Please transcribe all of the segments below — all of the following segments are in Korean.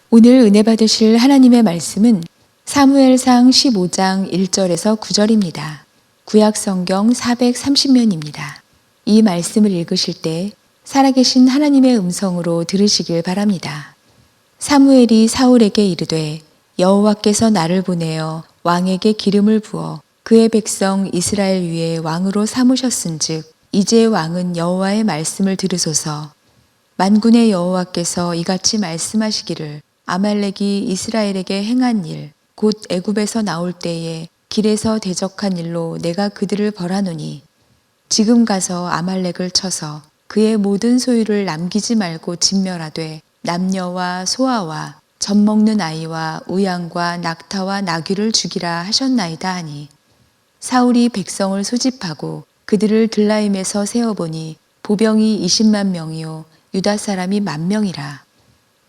오늘 은혜 받으실 하나님의 말씀은 사무엘상 15장 1절에서 9절입니다. 구약성경 430면입니다. 이 말씀을 읽으실 때 살아계신 하나님의 음성으로 들으시길 바랍니다. 사무엘이 사울에게 이르되 여호와께서 나를 보내어 왕에게 기름을 부어 그의 백성 이스라엘 위에 왕으로 삼으셨은즉 이제 왕은 여호와의 말씀을 들으소서. 만군의 여호와께서 이같이 말씀하시기를 아말렉이 이스라엘에게 행한 일 곧 애굽에서 나올 때에 길에서 대적한 일로 내가 그들을 벌하노니 지금 가서 아말렉을 쳐서 그의 모든 소유를 남기지 말고 진멸하되 남녀와 소아와 젖 먹는 아이와 우양과 낙타와 나귀를 죽이라 하셨나이다 하니 사울이 백성을 소집하고 그들을 들라임에서 세어보니 보병이 20만 명이요 유다 사람이 10,000명이라.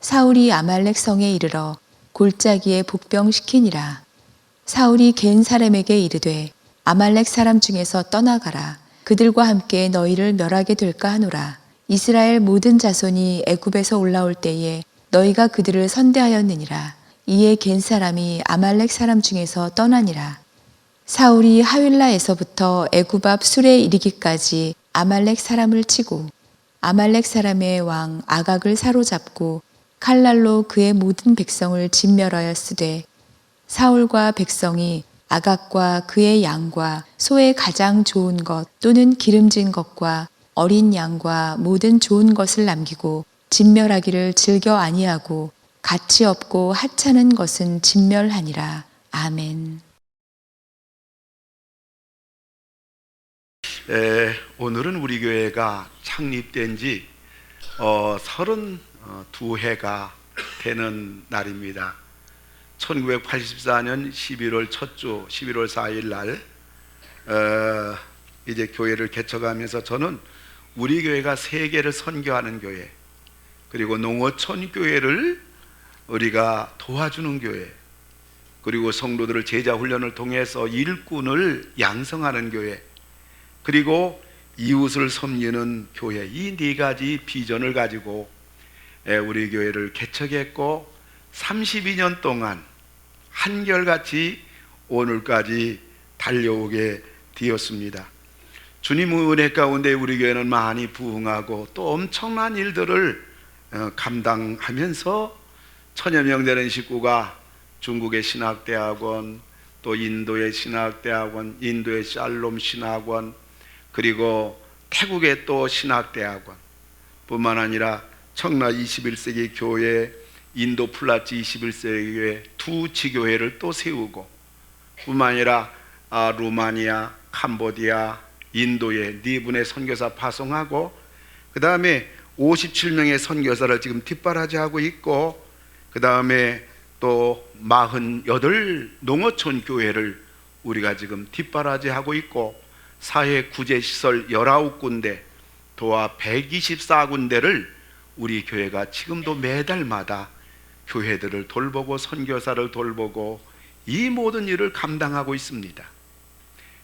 사울이 아말렉 성에 이르러 골짜기에 복병시키니라. 사울이 겐 사람에게 이르되 아말렉 사람 중에서 떠나가라. 그들과 함께 너희를 멸하게 될까 하노라. 이스라엘 모든 자손이 애굽에서 올라올 때에 너희가 그들을 선대하였느니라. 이에 겐 사람이 아말렉 사람 중에서 떠나니라. 사울이 하윌라에서부터 애굽 앞 술에 이르기까지 아말렉 사람을 치고 아말렉 사람의 왕 아각을 사로잡고 칼날로 그의 모든 백성을 진멸하였으되 사울과 백성이 아각과 그의 양과 소의 가장 좋은 것 또는 기름진 것과 어린 양과 모든 좋은 것을 남기고 진멸하기를 즐겨 아니하고 가치 없고 하찮은 것은 진멸하니라. 아멘. 오늘은 우리 교회가 창립된 지 32해가 되는 날입니다. 1984년 11월 첫 주 11월 4일 날 이제 교회를 개척하면서 저는 우리 교회가 세계를 선교하는 교회, 그리고 농어촌 교회를 우리가 도와주는 교회, 그리고 성도들을 제자 훈련을 통해서 일꾼을 양성하는 교회, 그리고 이웃을 섬기는 교회, 이 네 가지 비전을 가지고 우리 교회를 개척했고 32년 동안 한결같이 오늘까지 달려오게 되었습니다. 주님 은혜 가운데 우리 교회는 많이 부흥하고 또 엄청난 일들을 감당하면서 1000여 명 되는 식구가 중국의 신학대학원, 또 인도의 신학대학원, 인도의 샬롬 신학원, 그리고 태국의 또 신학대학원 뿐만 아니라 청라 21세기 교회, 인도 플라치 21세기 교회 두 지교회를 또 세우고 뿐만 아니라 루마니아, 캄보디아, 인도에 4분의 선교사 파송하고 그 다음에 57명의 선교사를 지금 뒷바라지하고 있고 그 다음에 또 48 농어촌 교회를 우리가 지금 뒷바라지하고 있고 사회 구제시설 19군데, 도화 124군데를 우리 교회가 지금도 매달마다 교회들을 돌보고 선교사를 돌보고 이 모든 일을 감당하고 있습니다.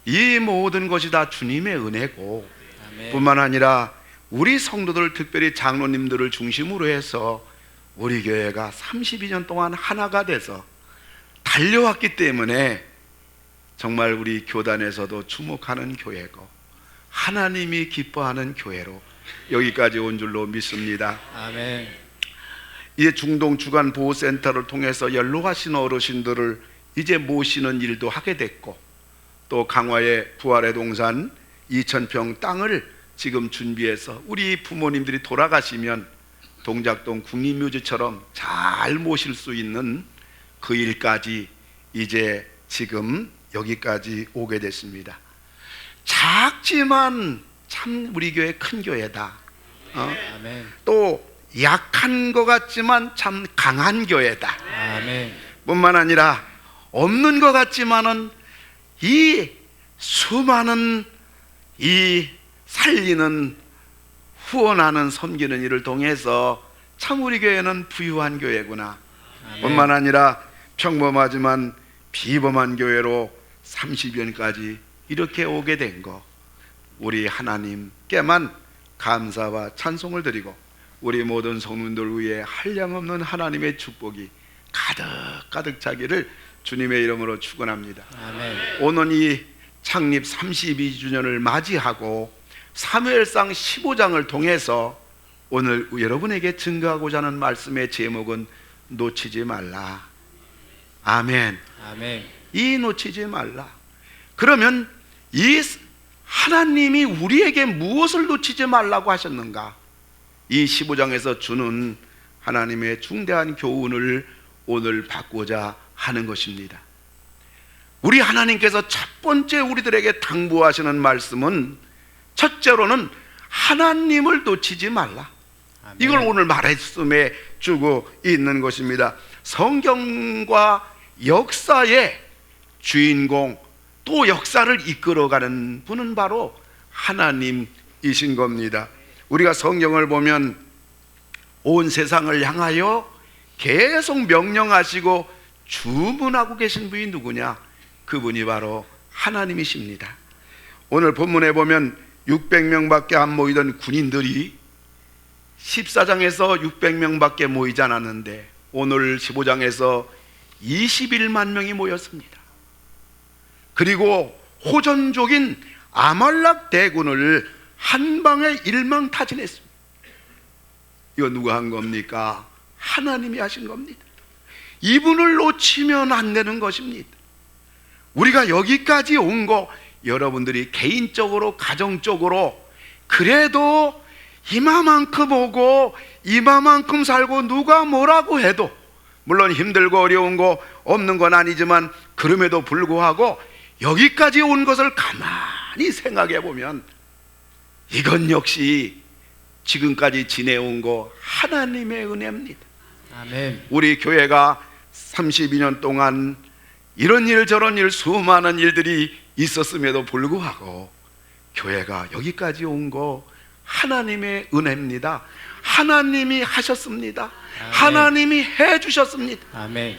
이 모든 것이 다 주님의 은혜고 아멘. 뿐만 아니라 우리 성도들, 특별히 장로님들을 중심으로 해서 우리 교회가 32년 동안 하나가 돼서 달려왔기 때문에 정말 우리 교단에서도 주목하는 교회고 하나님이 기뻐하는 교회로 여기까지 온 줄로 믿습니다. 아멘. 이제 중동 주간 보호센터를 통해서 연로하신 어르신들을 이제 모시는 일도 하게 됐고 또 강화의 부활의 동산 2000평 땅을 지금 준비해서 우리 부모님들이 돌아가시면 동작동 국립묘지처럼 잘 모실 수 있는 그 일까지 이제 지금 여기까지 오게 됐습니다. 작지만 참 우리 교회 큰 교회다. 또 약한 것 같지만 참 강한 교회다. 아멘. 뿐만 아니라 없는 것 같지만은 이 수많은 이 살리는 후원하는 섬기는 일을 통해서 참 우리 교회는 부유한 교회구나. 아멘. 뿐만 아니라 평범하지만 비범한 교회로 30년까지 이렇게 오게 된 거 우리 하나님께만 감사와 찬송을 드리고 우리 모든 성도들 위해 한량없는 하나님의 축복이 가득 차기를 주님의 이름으로 축원합니다. 아멘. 오늘 이 창립 32주년을 맞이하고 사무엘상 15장을 통해서 오늘 여러분에게 증거하고자 하는 말씀의 제목은 놓치지 말라. 아멘. 아멘. 이 놓치지 말라. 그러면 이 하나님이 우리에게 무엇을 놓치지 말라고 하셨는가? 이 15장에서 주는 하나님의 중대한 교훈을 오늘 받고자 하는 것입니다. 우리 하나님께서 첫 번째 우리들에게 당부하시는 말씀은 첫째로는 하나님을 놓치지 말라. 아멘. 이걸 오늘 말씀에 주고 있는 것입니다. 성경과 역사의 주인공, 또 역사를 이끌어가는 분은 바로 하나님이신 겁니다. 우리가 성경을 보면 온 세상을 향하여 계속 명령하시고 주문하고 계신 분이 누구냐? 그분이 바로 하나님이십니다. 오늘 본문에 보면 600명밖에 안 모이던 군인들이 14장에서 600명밖에 모이지 않았는데 오늘 15장에서 21만 명이 모였습니다. 그리고 호전족인 아말렉 대군을 한 방에 일망타진했습니다. 이거 누가 한 겁니까? 하나님이 하신 겁니다. 이분을 놓치면 안 되는 것입니다. 우리가 여기까지 온 거 여러분들이 개인적으로 가정적으로 그래도 이마만큼 오고 이마만큼 살고 누가 뭐라고 해도 물론 힘들고 어려운 거 없는 건 아니지만 그럼에도 불구하고 여기까지 온 것을 가만히 생각해 보면 이건 역시 지금까지 지내온 거 하나님의 은혜입니다. 아멘. 우리 교회가 32년 동안 이런 일 저런 일 수많은 일들이 있었음에도 불구하고 교회가 여기까지 온 거 하나님의 은혜입니다. 하나님이 하셨습니다. 아멘. 하나님이 해주셨습니다. 아멘.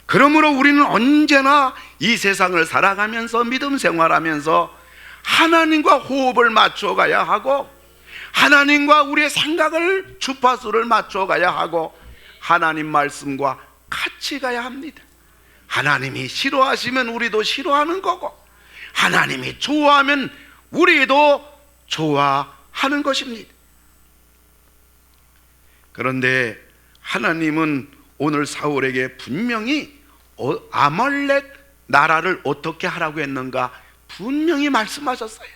그러므로 우리는 언제나 이 세상을 살아가면서 믿음 생활하면서 하나님과 호흡을 맞춰가야 하고 하나님과 우리의 생각을 주파수를 맞춰가야 하고 하나님 말씀과 같이 가야 합니다. 하나님이 싫어하시면 우리도 싫어하는 거고 하나님이 좋아하면 우리도 좋아하는 것입니다. 그런데 하나님은 오늘 사울에게 분명히 아말렉 나라를 어떻게 하라고 했는가 분명히 말씀하셨어요.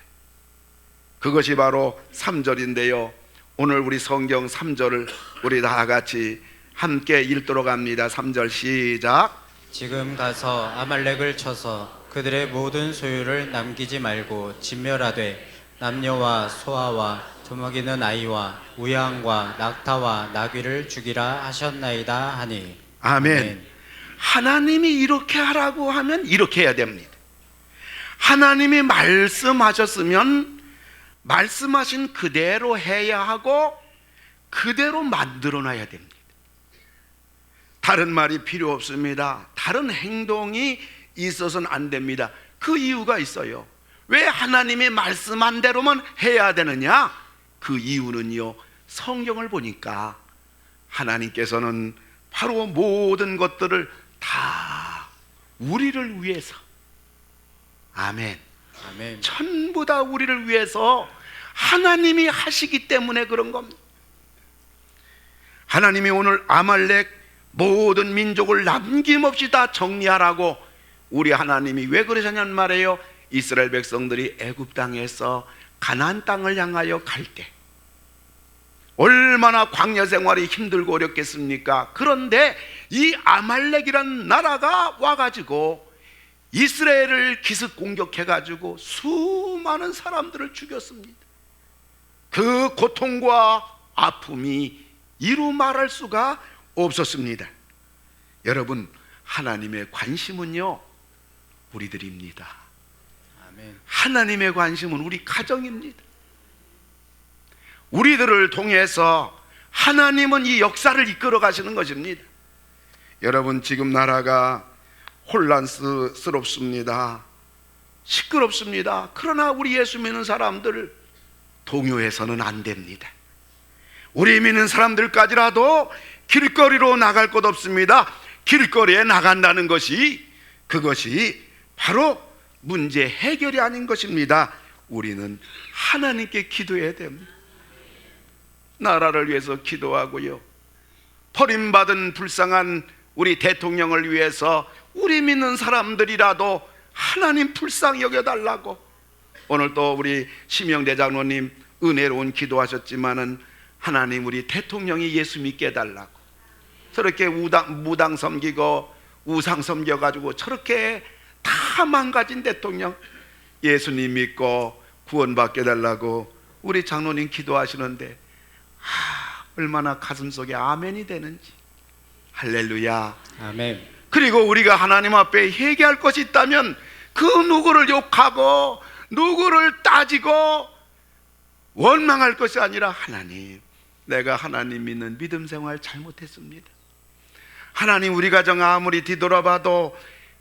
그것이 바로 3절인데요 오늘 우리 성경 3절을 우리 다 같이 함께 읽도록 합니다. 3절 시작. 지금 가서 아말렉을 쳐서 그들의 모든 소유를 남기지 말고 진멸하되 남녀와 소아와 두먹이는 아이와 우양과 낙타와 나귀를 죽이라 하셨나이다 하니. 아멘. 하나님이 이렇게 하라고 하면 이렇게 해야 됩니다. 하나님이 말씀하셨으면 말씀하신 그대로 해야 하고 그대로 만들어 놔야 됩니다. 다른 말이 필요 없습니다. 다른 행동이 있어서는 안 됩니다. 그 이유가 있어요. 왜 하나님이 말씀한 대로만 해야 되느냐? 그 이유는요 성경을 보니까 하나님께서는 바로 모든 것들을 다 우리를 위해서 아멘. 아멘. 전부 다 우리를 위해서 하나님이 하시기 때문에 그런 겁니다. 하나님이 오늘 아말렉 모든 민족을 남김없이 다 정리하라고 우리 하나님이 왜 그러셨냐는 말이에요. 이스라엘 백성들이 애굽 땅에서 가나안 땅을 향하여 갈 때 얼마나 광야 생활이 힘들고 어렵겠습니까? 그런데 이 아말렉이라는 나라가 와가지고 이스라엘을 기습 공격해가지고 수많은 사람들을 죽였습니다. 그 고통과 아픔이 이루 말할 수가 없었습니다. 여러분 하나님의 관심은요 우리들입니다. 아멘. 하나님의 관심은 우리 가정입니다. 우리들을 통해서 하나님은 이 역사를 이끌어 가시는 것입니다. 여러분 지금 나라가 혼란스럽습니다. 시끄럽습니다. 그러나 우리 예수 믿는 사람들 동요해서는 안 됩니다. 우리 믿는 사람들까지라도 길거리로 나갈 곳 없습니다. 길거리에 나간다는 것이, 그것이 바로 문제 해결이 아닌 것입니다. 우리는 하나님께 기도해야 됩니다. 나라를 위해서 기도하고요, 버림받은 불쌍한 우리 대통령을 위해서 우리 믿는 사람들이라도 하나님 불쌍히 여겨달라고. 오늘 또 우리 심영대 장로님 은혜로운 기도하셨지만은 하나님 우리 대통령이 예수 믿게 해달라고. 저렇게 무당 섬기고 우상 섬겨가지고 저렇게 다 망가진 대통령 예수님 믿고 구원받게 해달라고 우리 장로님 기도하시는데 얼마나 가슴속에 아멘이 되는지. 할렐루야. 아멘. 그리고 우리가 하나님 앞에 회개할 것이 있다면 그 누구를 욕하고 누구를 따지고 원망할 것이 아니라, 하나님, 내가 하나님 믿는 믿음 생활 잘못했습니다. 하나님, 우리 가정 아무리 뒤돌아봐도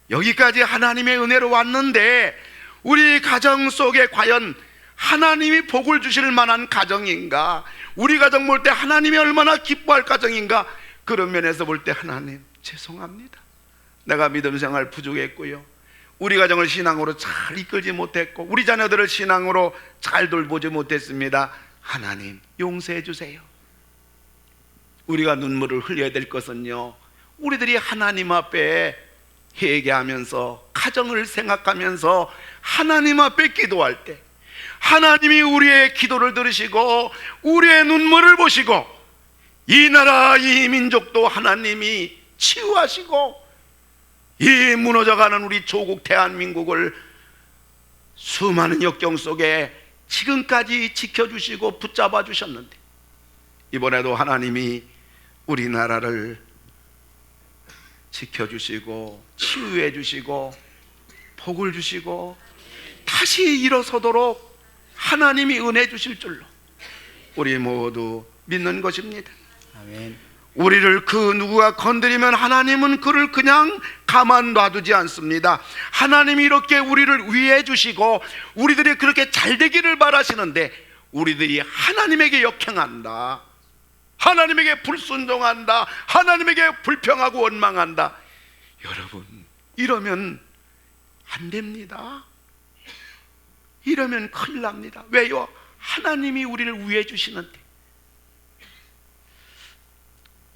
여기까지 하나님의 은혜로 왔는데 우리 가정 속에 과연 하나님이 복을 주실 만한 가정인가? 우리 가정 볼 때 하나님이 얼마나 기뻐할 가정인가? 그런 면에서 볼 때 하나님 죄송합니다. 내가 믿음 생활 부족했고요, 우리 가정을 신앙으로 잘 이끌지 못했고 우리 자녀들을 신앙으로 잘 돌보지 못했습니다. 하나님 용서해 주세요. 우리가 눈물을 흘려야 될 것은요, 우리들이 하나님 앞에 회개하면서 가정을 생각하면서 하나님 앞에 기도할 때 하나님이 우리의 기도를 들으시고 우리의 눈물을 보시고 이 나라 이 민족도 하나님이 치유하시고 이 무너져가는 우리 조국 대한민국을 수많은 역경 속에 지금까지 지켜주시고 붙잡아 주셨는데, 이번에도 하나님이 우리나라를 지켜주시고 치유해 주시고 복을 주시고 다시 일어서도록 하나님이 은혜 주실 줄로 우리 모두 믿는 것입니다. 아멘. 우리를 그 누구가 건드리면 하나님은 그를 그냥 가만 놔두지 않습니다. 하나님이 이렇게 우리를 위해 주시고 우리들이 그렇게 잘 되기를 바라시는데 우리들이 하나님에게 역행한다, 하나님에게 불순종한다, 하나님에게 불평하고 원망한다. 여러분, 이러면 안 됩니다. 이러면 큰일 납니다. 왜요? 하나님이 우리를 위해 주시는데.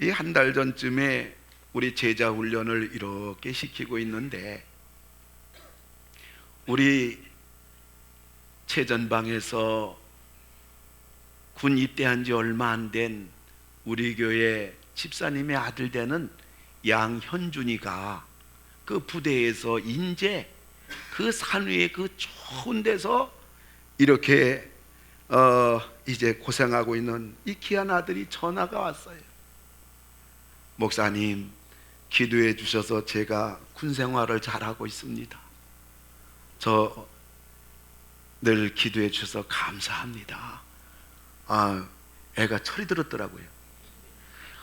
이 한 달 전쯤에 우리 제자 훈련을 이렇게 시키고 있는데, 우리 최전방에서 군 입대한 지 얼마 안 된 우리 교회 집사님의 아들 되는 양현준이가 그 부대에서 인제 그 산 위에 그 좋은 데서 이렇게 이제 고생하고 있는 이 귀한 아들이 전화가 왔어요. 목사님, 기도해 주셔서 제가 군 생활을 잘하고 있습니다. 저 늘 기도해 주셔서 감사합니다. 애가 철이 들었더라고요.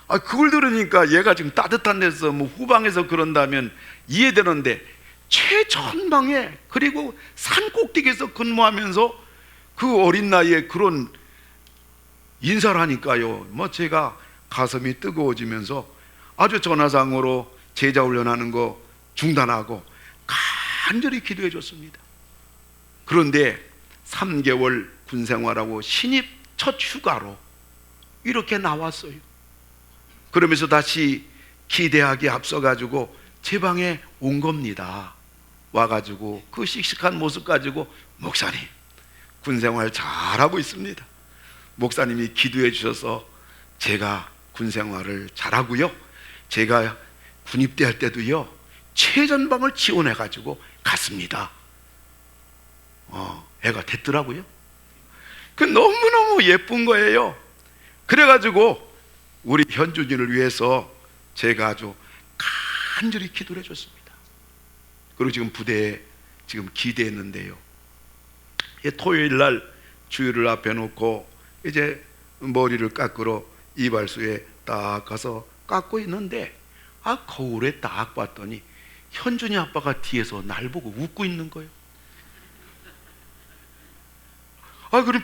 그걸 들으니까 얘가 지금 따뜻한 데서 뭐 후방에서 그런다면 이해되는데, 최전방에 그리고 산 꼭대기에서 근무하면서 그 어린 나이에 그런 인사를 하니까요, 뭐 제가 가슴이 뜨거워지면서 아주 전화상으로 제자 훈련하는 거 중단하고 간절히 기도해 줬습니다. 그런데 3개월 군 생활하고 신입 첫 휴가로 이렇게 나왔어요. 그러면서 다시 기대하기 앞서가지고 제 방에 온 겁니다. 와가지고 그 씩씩한 모습 가지고, 목사님, 군 생활 잘하고 있습니다. 목사님이 기도해 주셔서 제가 군 생활을 잘하고요, 제가 군입대할 때도요 최전방을 지원해가지고 갔습니다. 애가 됐더라고요. 그 너무너무 예쁜 거예요. 그래가지고 우리 현준이를 위해서 제가 아주 간절히 기도를 해줬습니다. 그리고 지금 부대에 지금 기대했는데요, 토요일 날 주일을 앞에 놓고 이제 머리를 깎으러 이발소에 딱 가서 깎고 있는데, 거울에 딱 봤더니 현준이 아빠가 뒤에서 날 보고 웃고 있는 거예요. 그럼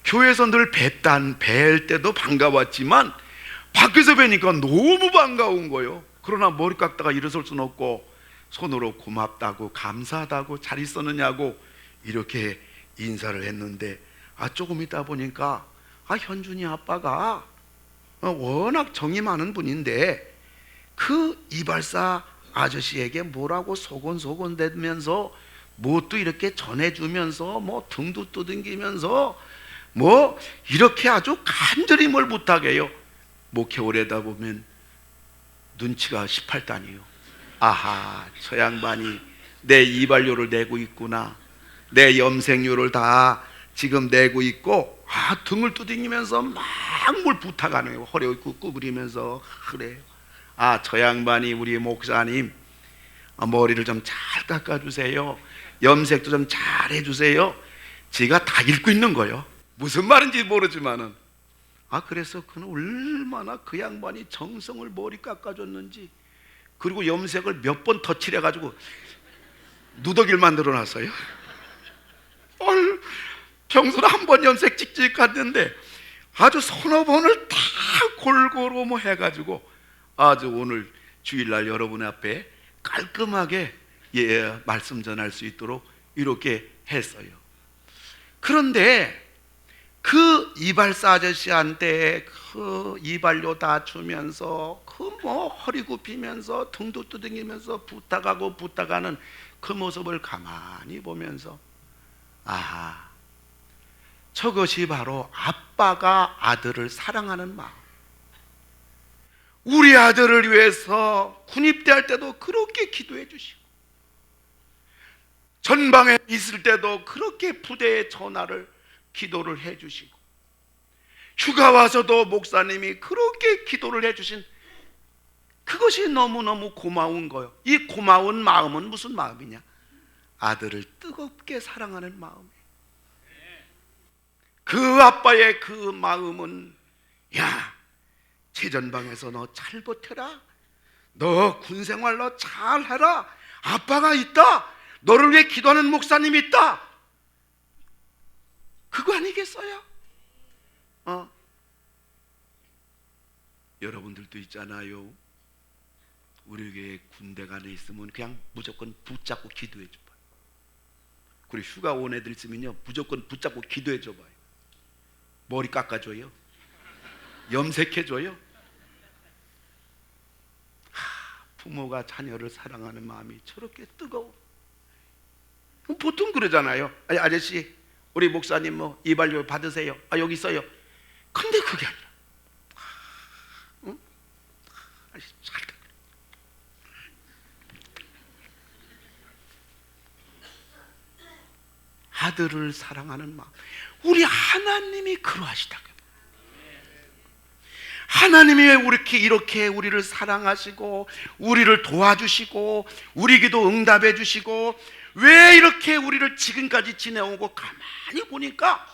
교회에서 늘 뵐 때도 반가웠지만 밖에서 뵈니까 너무 반가운 거예요. 그러나 머리 깎다가 일어설 수는 없고 손으로 고맙다고 감사하다고 잘 있었느냐고 이렇게 인사를 했는데 조금 있다 보니까 현준이 아빠가 워낙 정이 많은 분인데 그 이발사 아저씨에게 뭐라고 소곤소곤 대면서 뭣도 이렇게 전해주면서 뭐 등도 두둥기면서 뭐 이렇게 아주 간절히 뭘 부탁해요. 목회 오래다 보면 눈치가 18단이요. 아하, 저 양반이 내 이발료를 내고 있구나, 내 염색료를 다 지금 내고 있고 등을 두드리면서 막 뭘 부탁하네요. 허리 구부리면서 그래요. 저 양반이 우리 목사님 머리를 좀 잘 깎아주세요, 염색도 좀 잘 해주세요. 제가 다 읽고 있는 거예요. 무슨 말인지 모르지만은 그래서 그는 얼마나 그 양반이 정성을 머리 깎아줬는지, 그리고 염색을 몇 번 덧칠해가지고 누더기를 만들어놨어요. 평소에 한 번 염색 찍찍 갔는데 아주 서너 번을 다 골고루 뭐 해가지고 아주 오늘 주일날 여러분 앞에 깔끔하게 말씀 전할 수 있도록 이렇게 했어요. 그런데 그 이발사 아저씨한테 그 이발료 다 주면서 그 뭐 허리 굽히면서 등도 두둥이면서 부탁하는 그 모습을 가만히 보면서 저것이 바로 아빠가 아들을 사랑하는 마음. 우리 아들을 위해서 군입대 할 때도 그렇게 기도해 주시고, 전방에 있을 때도 그렇게 부대에 전화를 기도를 해 주시고, 휴가 와서도 목사님이 그렇게 기도를 해 주신 그것이 너무너무 고마운 거예요. 이 고마운 마음은 무슨 마음이냐? 아들을 뜨겁게 사랑하는 마음이에요. 그 아빠의 그 마음은 최전방에서 너 잘 버텨라, 너 군생활 너 잘해라, 아빠가 있다, 너를 위해 기도하는 목사님이 있다, 그거 아니겠어요? 여러분들도 있잖아요. 우리 교회 군대 간에 있으면 그냥 무조건 붙잡고 기도해 줘봐요. 그리고 휴가 온 애들 있으면요 무조건 붙잡고 기도해 줘봐요. 머리 깎아줘요, 염색해줘요. 부모가 자녀를 사랑하는 마음이 저렇게 뜨거워. 보통 그러잖아요. 아저씨 우리 목사님 뭐 이발료 받으세요. 여기 있어요. 근데 그게 아니라 아들을 사랑하는 마음. 우리 하나님이 그러하시다고. 하나님이 왜 이렇게 우리를 사랑하시고 우리를 도와주시고 우리 기도 응답해 주시고 왜 이렇게 우리를 지금까지 지내오고 가만히 보니까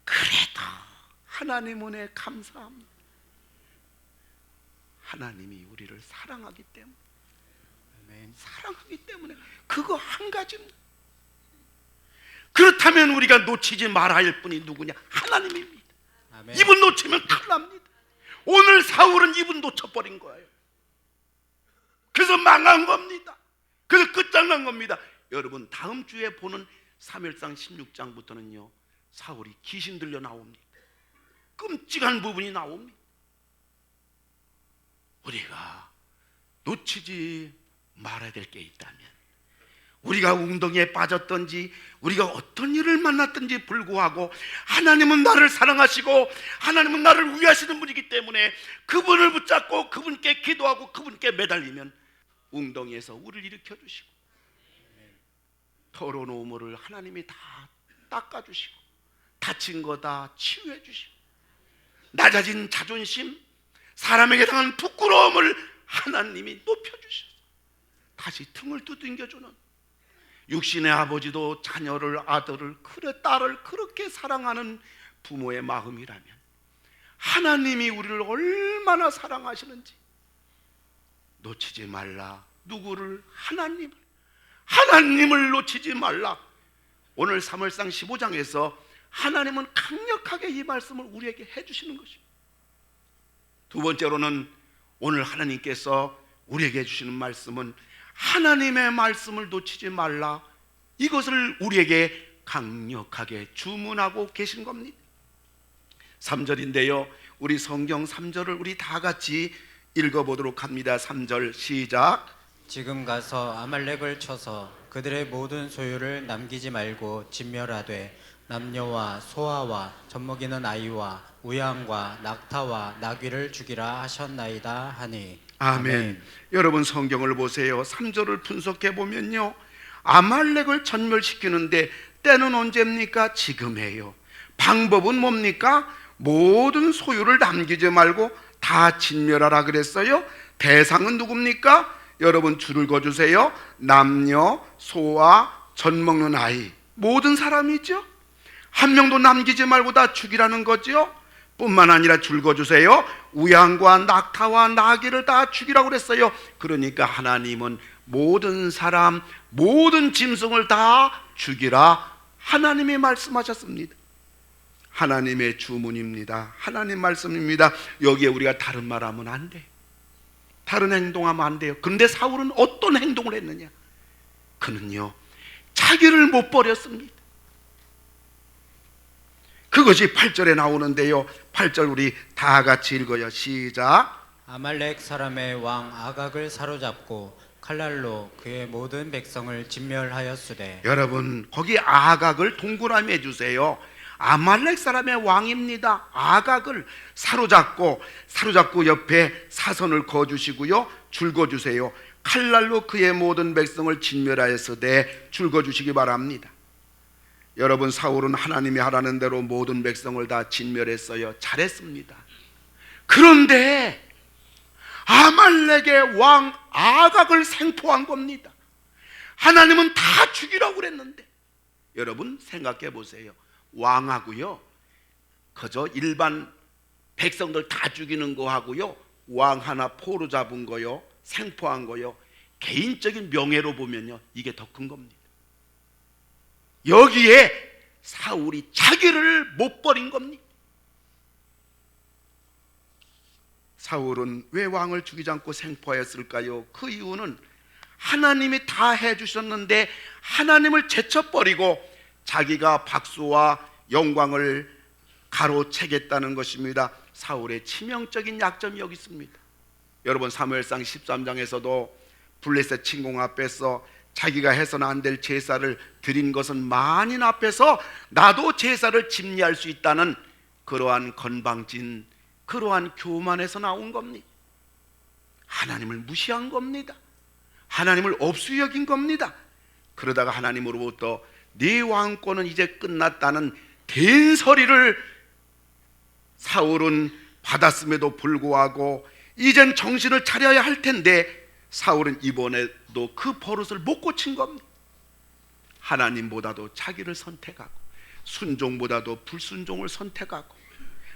그래도 하나님 은혜 감사합니다. 하나님이 우리를 사랑하기 때문에, 사랑하기 때문에 그거 한 가지입니다. 그렇다면 우리가 놓치지 말아야 할 분이 누구냐? 하나님입니다. 아멘. 이분 놓치면 큰일 납니다. 오늘 사울은 이분 놓쳐버린 거예요. 그래서 망한 겁니다. 그래서 끝장난 겁니다. 여러분 다음 주에 보는 사무엘상 16장부터는요 사울이 귀신 들려 나옵니다. 끔찍한 부분이 나옵니다. 우리가 놓치지 말아야 될 게 있다면, 우리가 웅덩이에 빠졌든지 우리가 어떤 일을 만났든지 불구하고 하나님은 나를 사랑하시고 하나님은 나를 위하시는 분이기 때문에 그분을 붙잡고 그분께 기도하고 그분께 매달리면 웅덩이에서 우리를 일으켜 주시고 더러운 오물을 하나님이 다 닦아주시고 다친 거 다 치유해 주시고 낮아진 자존심, 사람에게 당한 부끄러움을 하나님이 높여주셔서 다시 등을 두들겨주는, 육신의 아버지도 자녀를, 아들을, 딸을 그렇게 사랑하는 부모의 마음이라면 하나님이 우리를 얼마나 사랑하시는지 놓치지 말라. 누구를? 하나님을 놓치지 말라. 오늘 사무엘상 15장에서 하나님은 강력하게 이 말씀을 우리에게 해주시는 것입니다. 두 번째로는 오늘 하나님께서 우리에게 해주시는 말씀은 하나님의 말씀을 놓치지 말라, 이것을 우리에게 강력하게 주문하고 계신 겁니다. 3절인데요 우리 성경 3절을 우리 다 같이 읽어보도록 합니다. 3절 시작. 지금 가서 아말렉을 쳐서 그들의 모든 소유를 남기지 말고 진멸하되 남녀와 소아와 젖먹이는 아이와 우양과 낙타와 나귀를 죽이라 하셨나이다 하니. 아멘. 여러분 성경을 보세요. 3절을 분석해 보면요 아말렉을 전멸시키는데 때는 언제입니까? 지금이에요. 방법은 뭡니까? 모든 소유를 남기지 말고 다 진멸하라 그랬어요. 대상은 누굽니까? 여러분 줄을 그어주세요. 남녀, 소아, 젖먹는 아이, 모든 사람이죠. 한 명도 남기지 말고 다 죽이라는 거죠. 뿐만 아니라 줄 그어주세요. 우양과 낙타와 나귀를 다 죽이라고 그랬어요. 그러니까 하나님은 모든 사람, 모든 짐승을 다 죽이라 하나님이 말씀하셨습니다. 하나님의 주문입니다. 하나님 말씀입니다. 여기에 우리가 다른 말하면 안 돼요. 다른 행동하면 안 돼요. 그런데 사울은 어떤 행동을 했느냐? 그는요 자기를 못 버렸습니다. 그것이 8절에 나오는데요 8절 우리 다 같이 읽어요. 시작. 아말렉 사람의 왕 아각을 사로잡고 칼날로 그의 모든 백성을 진멸하였으되. 여러분 거기 아각을 동그라미 해주세요. 아말렉 사람의 왕입니다. 아각을 사로잡고 옆에 사선을 그어주시고요 줄 그어주세요. 칼날로 그의 모든 백성을 진멸하였으되 줄 그어주시기 바랍니다. 여러분 사울은 하나님이 하라는 대로 모든 백성을 다 진멸했어요. 잘했습니다. 그런데 아말렉의 왕 아각을 생포한 겁니다. 하나님은 다 죽이라고 그랬는데 여러분 생각해 보세요. 왕하고요 그저 일반 백성들 다 죽이는 거 하고요 왕 하나 포로 잡은 거요 생포한 거요 개인적인 명예로 보면요 이게 더 큰 겁니다. 여기에 사울이 자기를 못 버린 겁니다. 사울은 왜 왕을 죽이지 않고 생포하였을까요? 그 이유는 하나님이 다 해주셨는데 하나님을 제쳐버리고 자기가 박수와 영광을 가로채겠다는 것입니다. 사울의 치명적인 약점이 여기 있습니다. 여러분 사무엘상 13장에서도 블레셋 침공 앞에서 자기가 해서는 안 될 제사를 드린 것은 만인 앞에서 나도 제사를 집리할 수 있다는 그러한 건방진, 그러한 교만에서 나온 겁니다. 하나님을 무시한 겁니다. 하나님을 없이 여긴 겁니다. 그러다가 하나님으로부터 네 왕권은 이제 끝났다는 된소리를 사울은 받았음에도 불구하고 이젠 정신을 차려야 할 텐데 사울은 이번에도 그 버릇을 못 고친 겁니다. 하나님보다도 자기를 선택하고 순종보다도 불순종을 선택하고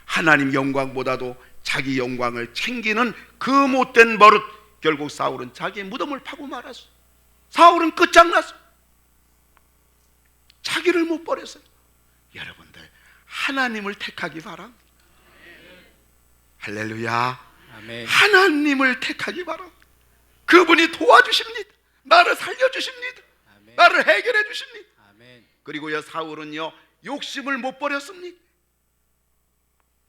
하나님 영광보다도 자기 영광을 챙기는 그 못된 버릇, 결국 사울은 자기의 무덤을 파고 말았어. 사울은 끝장났어. 자기를 못 버렸어요. 여러분들 하나님을 택하기 바랍니다. 할렐루야. 아멘. 하나님을 택하기 바랍니다. 그분이 도와주십니다. 나를 살려주십니다. 아멘. 나를 해결해 주십니다. 아멘. 그리고요 사울은요 욕심을 못 버렸습니다.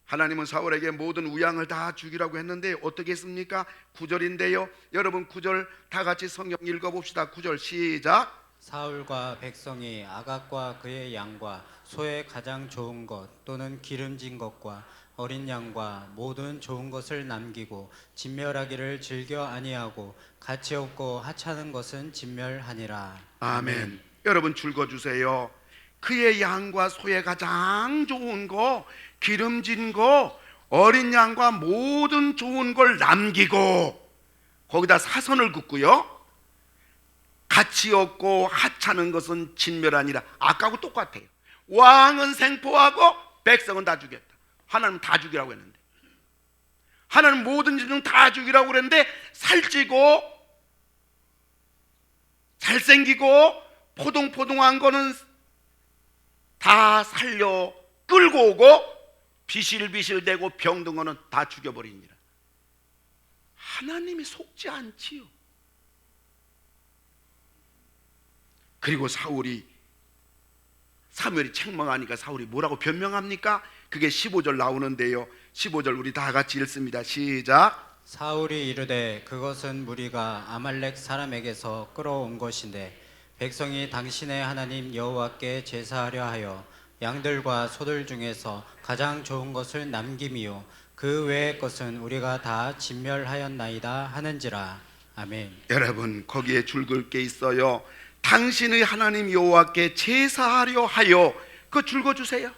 하나님은 사울에게 모든 우양을 다 죽이라고 했는데 어떻게 했습니까? 9절인데요 여러분 9절 다 같이 성경 읽어봅시다. 9절 시작. 사울과 백성이 아각과 그의 양과 소의 가장 좋은 것 또는 기름진 것과 어린 양과 모든 좋은 것을 남기고 진멸하기를 즐겨 아니하고 가치 없고 하찮은 것은 진멸하니라. 아멘. 여러분 줄 그어주세요. 그의 양과 소의 가장 좋은 거, 기름진 거, 어린 양과 모든 좋은 걸 남기고 거기다 사선을 긋고요 가치 없고 하찮은 것은 진멸하니라. 아까하고 똑같아요. 왕은 생포하고 백성은 다 죽였다. 하나님은 다 죽이라고 했는데, 하나님 모든 짐승 다 죽이라고 그랬는데 살찌고 잘생기고 포동포동한 거는 다 살려 끌고 오고 비실비실대고 병든 거는 다 죽여버립니다. 하나님이 속지 않지요. 그리고 사무엘이 책망하니까 사울이 뭐라고 변명합니까? 그게 15절 나오는데요. 15절 우리 다 같이 읽습니다. 시작. 사울이 이르되 그것은 무리가 아말렉 사람에게서 끌어온 것인데 백성이 당신의 하나님 여호와께 제사하려 하여 양들과 소들 중에서 가장 좋은 것을 남김이요 그 외의 것은 우리가 다 진멸하였나이다 하는지라. 아멘. 여러분 거기에 줄 긋게 있어요. 당신의 하나님 여호와께 제사하려 하여, 그 줄 그어주세요.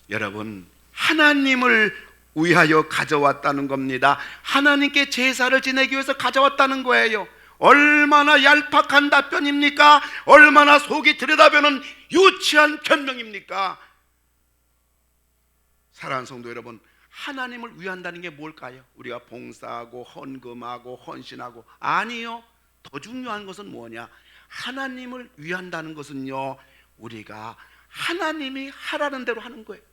여러분 하나님을 위하여 가져왔다는 겁니다. 하나님께 제사를 지내기 위해서 가져왔다는 거예요. 얼마나 얄팍한 답변입니까? 얼마나 속이 들여다보는 유치한 변명입니까? 사랑하는 성도 여러분, 하나님을 위한다는 게 뭘까요? 우리가 봉사하고 헌금하고 헌신하고, 아니요. 더 중요한 것은 뭐냐? 하나님을 위한다는 것은요, 우리가 하나님이 하라는 대로 하는 거예요.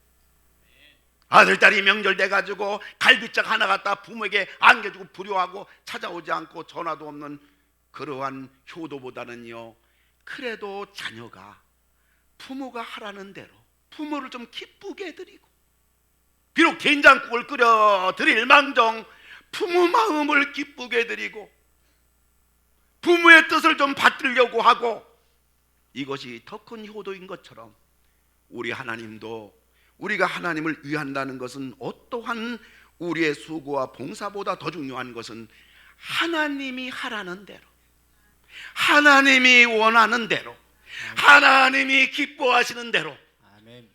아들, 딸이 명절 돼가지고 갈비짝 하나 갖다 부모에게 안겨주고 불효하고 찾아오지 않고 전화도 없는 그러한 효도보다는요, 그래도 자녀가 부모가 하라는 대로 부모를 좀 기쁘게 해드리고, 비록 된장국을 끓여 드릴 망정 부모 마음을 기쁘게 해드리고 부모의 뜻을 좀 받들려고 하고, 이것이 더 큰 효도인 것처럼 우리 하나님도 우리가 하나님을 위한다는 것은 어떠한 우리의 수고와 봉사보다 더 중요한 것은 하나님이 하라는 대로, 하나님이 원하는 대로, 하나님이 기뻐하시는 대로 아멘.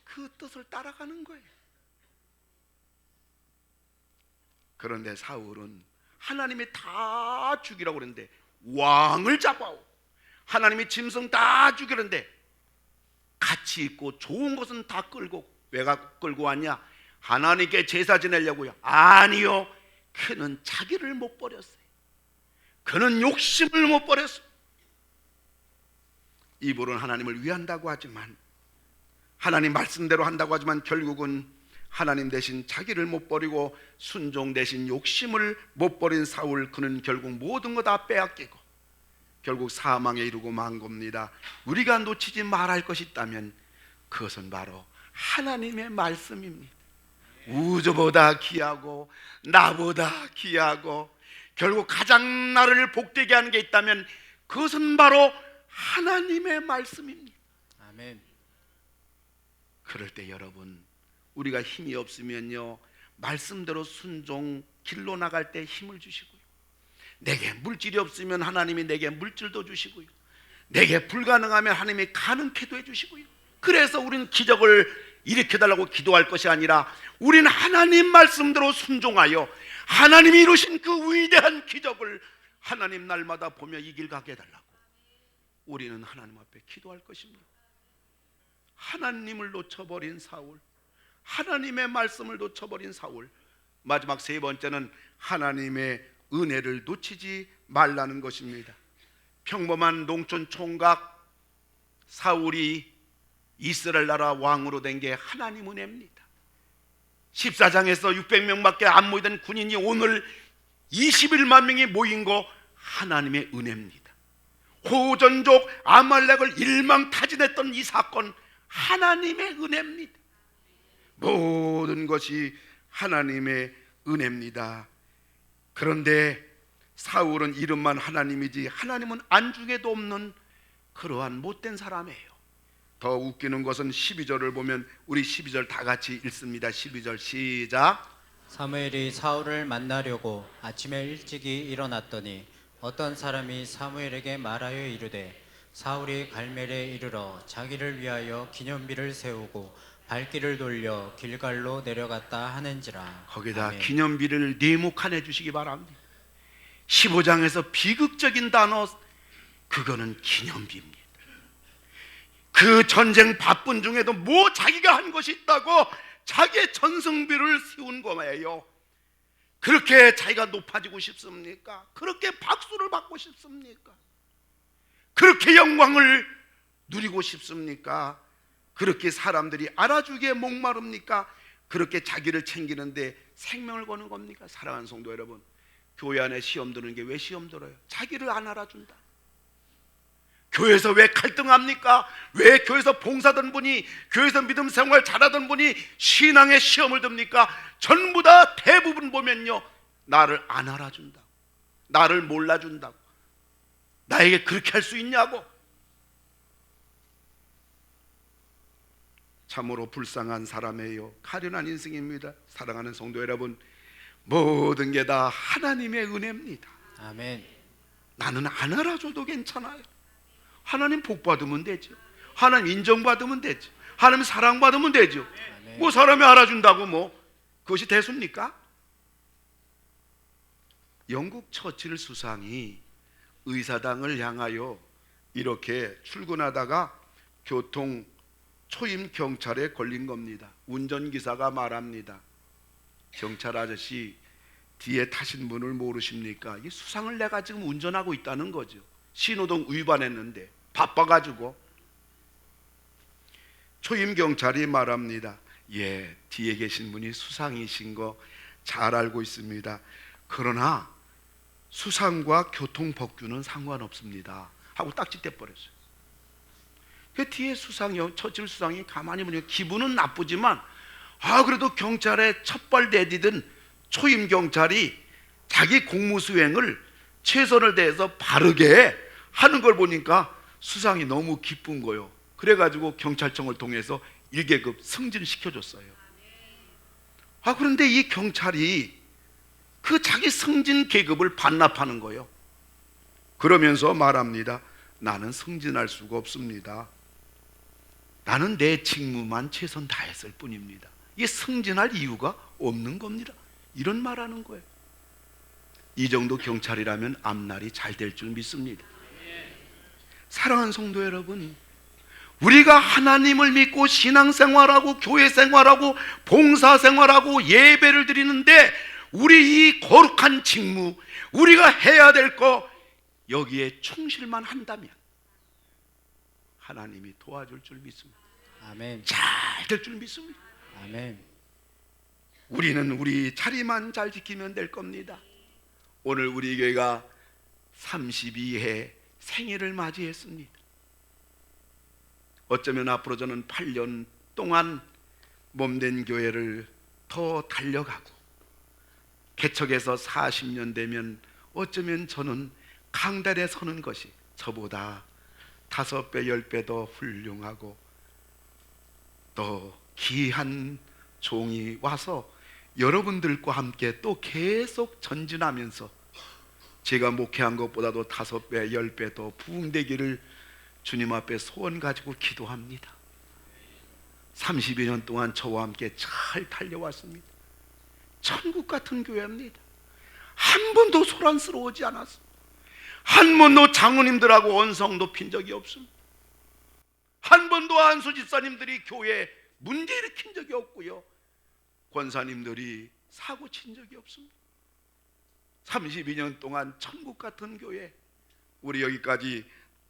그 뜻을 따라가는 거예요. 그런데 사울은 하나님이 다 죽이라고 그랬는데 왕을 잡아오, 하나님이 짐승 다 죽이는데 같이 있고 좋은 것은 다 끌고, 왜 끌고 왔냐? 하나님께 제사 지내려고요? 아니요. 그는 자기를 못 버렸어요. 그는 욕심을 못 버렸어요. 입으로는 하나님을 위한다고 하지만, 하나님 말씀대로 한다고 하지만 결국은 하나님 대신 자기를 못 버리고 순종 대신 욕심을 못 버린 사울, 그는 결국 모든 거 다 빼앗기고 결국 사망에 이르고 만 겁니다. 우리가 놓치지 말할 것이 있다면 그것은 바로 하나님의 말씀입니다. 우주보다 귀하고 나보다 귀하고 결국 가장 나를 복되게 하는 게 있다면 그것은 바로 하나님의 말씀입니다. 아멘. 그럴 때 여러분, 우리가 힘이 없으면요, 말씀대로 순종 길로 나갈 때 힘을 주시고요, 내게 물질이 없으면 하나님이 내게 물질도 주시고요, 내게 불가능하면 하나님이 가능케도 해주시고요. 그래서 우리는 기적을 일으켜달라고 기도할 것이 아니라 우리는 하나님 말씀대로 순종하여 하나님이 이루신 그 위대한 기적을 하나님 날마다 보며 이 길 가게 해달라고 우리는 하나님 앞에 기도할 것입니다. 하나님을 놓쳐버린 사울, 하나님의 말씀을 놓쳐버린 사울, 마지막 세 번째는 하나님의 은혜를 놓치지 말라는 것입니다. 평범한 농촌 총각 사울이 이스라엘 나라 왕으로 된 게 하나님 은혜입니다. 14장에서 600명밖에 안 모이던 군인이 오늘 21만 명이 모인 거 하나님의 은혜입니다. 호전족 아말렉을 일망타진했던 이 사건 하나님의 은혜입니다. 모든 것이 하나님의 은혜입니다. 그런데 사울은 이름만 하나님이지 하나님은 안중에도 없는 그러한 못된 사람이에요. 더 웃기는 것은 12절을 보면, 우리 12절 다 같이 읽습니다. 12절 시작. 사무엘이 사울을 만나려고 아침에 일찍이 일어났더니 어떤 사람이 사무엘에게 말하여 이르되 사울이 갈멜에 이르러 자기를 위하여 기념비를 세우고 발길을 돌려 길갈로 내려갔다 하는지라. 거기다 아멘. 기념비를 네모칸 해주시기 바랍니다. 15장에서 비극적인 단어, 그거는 기념비입니다. 그 전쟁 바쁜 중에도 뭐 자기가 한 것이 있다고 자기의 전승비를 세운 거예요. 그렇게 자기가 높아지고 싶습니까? 그렇게 박수를 받고 싶습니까? 그렇게 영광을 누리고 싶습니까? 그렇게 사람들이 알아주기에 목마릅니까? 그렇게 자기를 챙기는데 생명을 거는 겁니까? 사랑하는 성도 여러분, 교회 안에 시험 드는 게 왜 시험 들어요? 자기를 안 알아준다. 교회에서 왜 갈등합니까? 왜 교회에서 봉사하던 분이, 교회에서 믿음 생활 잘하던 분이 신앙의 시험을 듭니까? 전부 다 대부분 보면요, 나를 안 알아준다고, 나를 몰라준다고, 나에게 그렇게 할 수 있냐고. 참으로 불쌍한 사람이에요. 가련한 인생입니다. 사랑하는 성도 여러분, 모든 게 다 하나님의 은혜입니다. 아멘. 나는 안 알아줘도 괜찮아요. 하나님 복 받으면 되죠. 하나님 인정받으면 되죠. 하나님 사랑받으면 되죠. 뭐 사람이 알아준다고 뭐 그것이 대수입니까? 영국 처칠 수상이 의사당을 향하여 이렇게 출근하다가 교통 초임 경찰에 걸린 겁니다. 운전기사가 말합니다. 경찰 아저씨, 뒤에 타신 분을 모르십니까? 이 수상을 내가 지금 운전하고 있다는 거죠. 신호등 위반했는데 바빠가지고. 초임 경찰이 말합니다. 예, 뒤에 계신 분이 수상이신 거 잘 알고 있습니다. 그러나 수상과 교통법규는 상관없습니다 하고 딱지 떼버렸어요. 그 뒤에 수상이, 처칠 수상이 가만히 보니까 기분은 나쁘지만, 그래도 경찰에 첫발 내디든 초임 경찰이 자기 공무 수행을 최선을 다해서 바르게 하는 걸 보니까 수상이 너무 기쁜 거예요. 그래가지고 경찰청을 통해서 1계급 승진시켜줬어요. 그런데 이 경찰이 그 자기 승진 계급을 반납하는 거예요. 그러면서 말합니다. 나는 승진할 수가 없습니다. 나는 내 직무만 최선 다했을 뿐입니다. 이게 승진할 이유가 없는 겁니다. 이런 말하는 거예요. 이 정도 경찰이라면 앞날이 잘 될 줄 믿습니다. 사랑하는 성도 여러분, 우리가 하나님을 믿고 신앙생활하고 교회생활하고 봉사생활하고 예배를 드리는데 우리 이 거룩한 직무, 우리가 해야 될 거 여기에 충실만 한다면 하나님이 도와줄 줄 믿습니다. 아멘. 잘 될 줄 믿습니다. 아멘. 우리는 우리 자리만 잘 지키면 될 겁니다. 오늘 우리 교회가 32회 생일을 맞이했습니다. 어쩌면 앞으로 저는 8년 동안 몸된 교회를 더 달려가고, 개척해서 40년 되면 어쩌면 저는 강단에 서는 것이 저보다 5배, 10배 더 훌륭하고 더 귀한 종이 와서 여러분들과 함께 또 계속 전진하면서 제가 목회한 것보다도 5배, 10배 더 부흥되기를 주님 앞에 소원 가지고 기도합니다. 30여 년 동안 저와 함께 잘 달려왔습니다. 천국 같은 교회입니다. 한 번도 소란스러워하지 않았어. 한 번도 장로님들하고 언성 높인 적이 없습니다. 한 번도 안수 집사님들이 교회에 문제 일으킨 적이 없고요, 권사님들이 사고 친 적이 없습니다. 32년 동안 천국 같은 교회, 우리 여기까지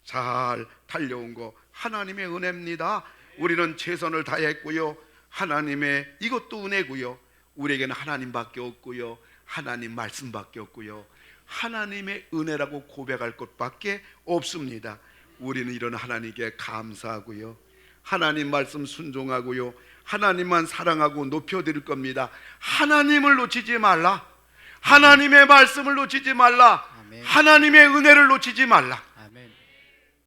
잘 달려온 거 하나님의 은혜입니다. 우리는 최선을 다했고요, 하나님의 이것도 은혜고요, 우리에게는 하나님밖에 없고요, 하나님 말씀밖에 없고요, 하나님의 은혜라고 고백할 것밖에 없습니다. 우리는 이런 하나님께 감사하고요, 하나님 말씀 순종하고요, 하나님만 사랑하고 높여드릴 겁니다. 하나님을 놓치지 말라, 하나님의 말씀을 놓치지 말라, 아멘. 하나님의 은혜를 놓치지 말라.